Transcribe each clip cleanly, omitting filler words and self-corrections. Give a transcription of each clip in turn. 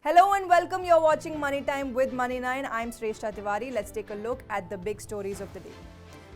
Hello and welcome. You're watching Money Time with Money9. I'm Shrestha Tiwari. Let's take a look at the big stories of the day.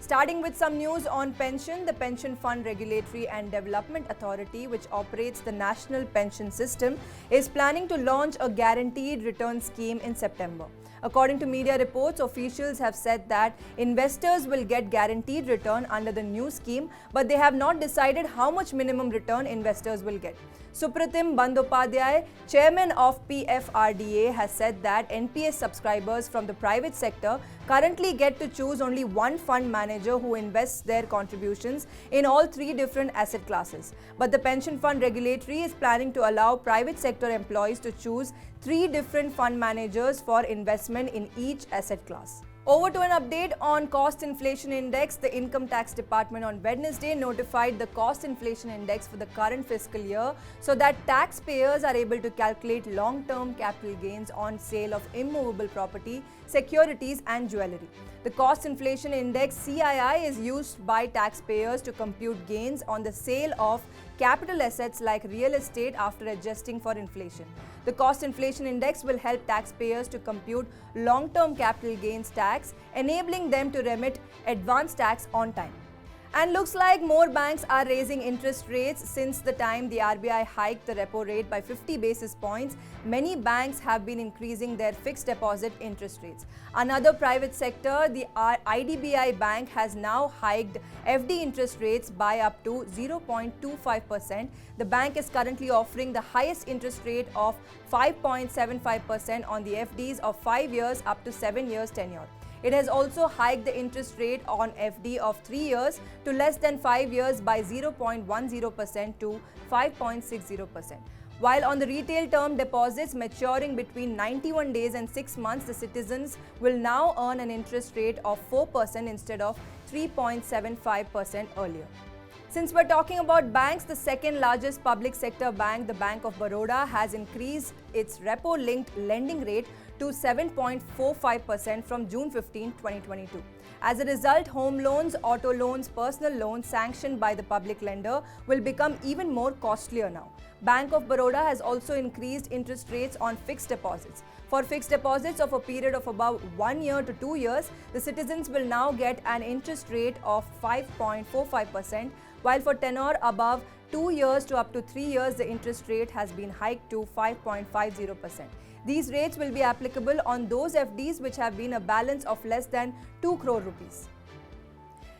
Starting with some news on pension, the Pension Fund Regulatory and Development Authority, which operates the national pension system, is planning to launch a guaranteed return scheme in September. According to media reports, officials have said that investors will get guaranteed return under the new scheme, but they have not decided how much minimum return investors will get. Supratim Bandyopadhyay, chairman of PFRDA, has said that NPS subscribers from the private sector currently get to choose only one fund manager who invests their contributions in all three different asset classes. But the Pension Fund Regulatory is planning to allow private sector employees to choose three different fund managers for investment in each asset class. Over to an update on Cost Inflation Index. The Income Tax Department on Wednesday notified the Cost Inflation Index for the current fiscal year so that taxpayers are able to calculate long-term capital gains on sale of immovable property, securities and jewellery. The Cost Inflation Index CII is used by taxpayers to compute gains on the sale of capital assets like real estate after adjusting for inflation. The Cost Inflation Index will help taxpayers to compute long-term capital gains tax, enabling them to remit advance tax on time. And looks like more banks are raising interest rates since the time the RBI hiked the repo rate by 50 basis points. Many banks have been increasing their fixed deposit interest rates. Another private sector, the IDBI Bank, has now hiked FD interest rates by up to 0.25%. The bank is currently offering the highest interest rate of 5.75% on the FDs of 5 years up to 7 years tenure. It has also hiked the interest rate on FD of 3 years to less than 5 years by 0.10% to 5.60%. While on the retail term deposits maturing between 91 days and 6 months, the citizens will now earn an interest rate of 4% instead of 3.75% earlier. Since we're talking about banks, the second largest public sector bank, the Bank of Baroda, has increased its repo-linked lending rate to 7.45% from June 15, 2022. As a result, home loans, auto loans, personal loans sanctioned by the public lender will become even more costlier now. Bank of Baroda has also increased interest rates on fixed deposits. For fixed deposits of a period of about 1 year to 2 years, the citizens will now get an interest rate of 5.45%, while for tenure above 2 years to up to 3 years, the interest rate has been hiked to 5.50%. These rates will be applicable on those FDs which have been a balance of less than 2 crore rupees.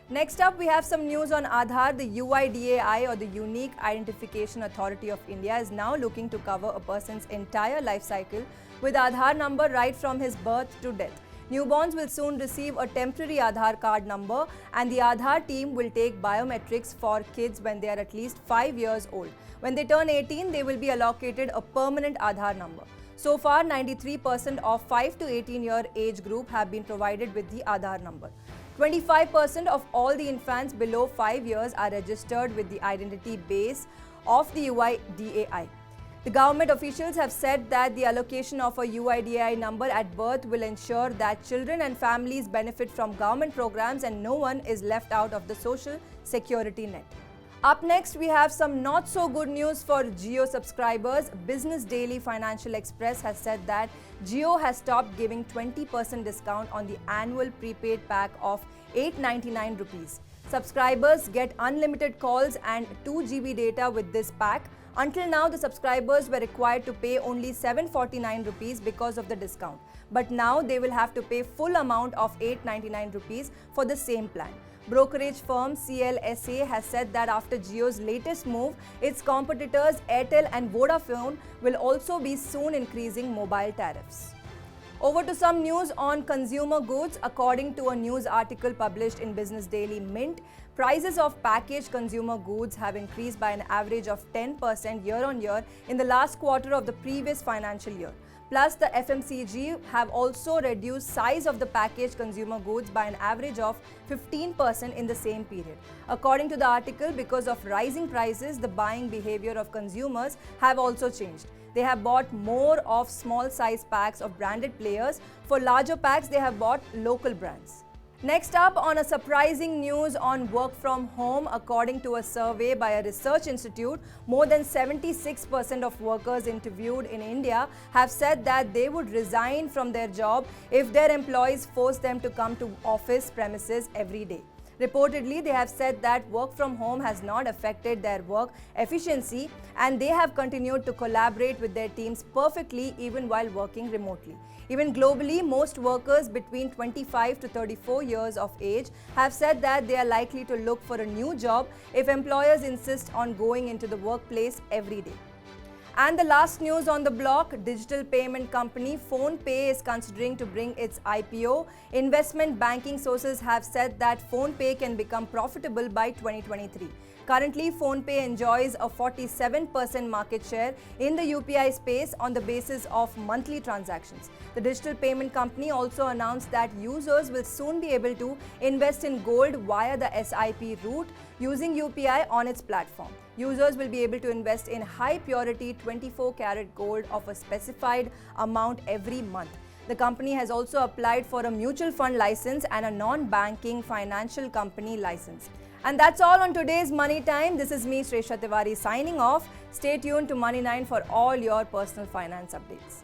Next up, we have some news on Aadhaar. The UIDAI, or the Unique Identification Authority of India, is now looking to cover a person's entire life cycle with Aadhaar number right from his birth to death. Newborns will soon receive a temporary Aadhaar card number, and the Aadhaar team will take biometrics for kids when they are at least 5 years old. When they turn 18, they will be allocated a permanent Aadhaar number. So far, 93% of 5 to 18-year age group have been provided with the Aadhaar number. 25% of all the infants below 5 years are registered with the identity base of the UIDAI. The government officials have said that the allocation of a UIDAI number at birth will ensure that children and families benefit from government programs and no one is left out of the social security net. Up next, we have some not so good news for Jio subscribers. Business Daily Financial Express has said that Jio has stopped giving 20% discount on the annual prepaid pack of 899 rupees. Subscribers get unlimited calls and 2 GB data with this pack. Until now, the subscribers were required to pay only 749 rupees because of the discount. But now they will have to pay full amount of 899 rupees for the same plan. Brokerage firm CLSA has said that after Jio's latest move, its competitors Airtel and Vodafone will also be soon increasing mobile tariffs. Over to some news on consumer goods. According to a news article published in Business Daily Mint, prices of packaged consumer goods have increased by an average of 10% year-on-year in the last quarter of the previous financial year. Plus, the FMCG have also reduced size of the packaged consumer goods by an average of 15% in the same period. According to the article, because of rising prices, the buying behavior of consumers have also changed. They have bought more of small size packs of branded players. For larger packs, they have bought local brands. Next up, on a surprising news on work from home, according to a survey by a research institute, more than 76% of workers interviewed in India have said that they would resign from their job if their employees force them to come to office premises every day. Reportedly, they have said that work from home has not affected their work efficiency and they have continued to collaborate with their teams perfectly even while working remotely. Even globally, most workers between 25 to 34 years of age have said that they are likely to look for a new job if employers insist on going into the workplace every day. And the last news on the block, digital payment company PhonePe is considering to bring its IPO. Investment banking sources have said that PhonePe can become profitable by 2023. Currently, PhonePe enjoys a 47% market share in the UPI space on the basis of monthly transactions. The digital payment company also announced that users will soon be able to invest in gold via the SIP route using UPI on its platform. Users will be able to invest in high-purity 24-karat gold of a specified amount every month. The company has also applied for a mutual fund license and a non-banking financial company license. And that's all on today's Money Time. This is me, Sresha Tiwari, signing off. Stay tuned to Money9 for all your personal finance updates.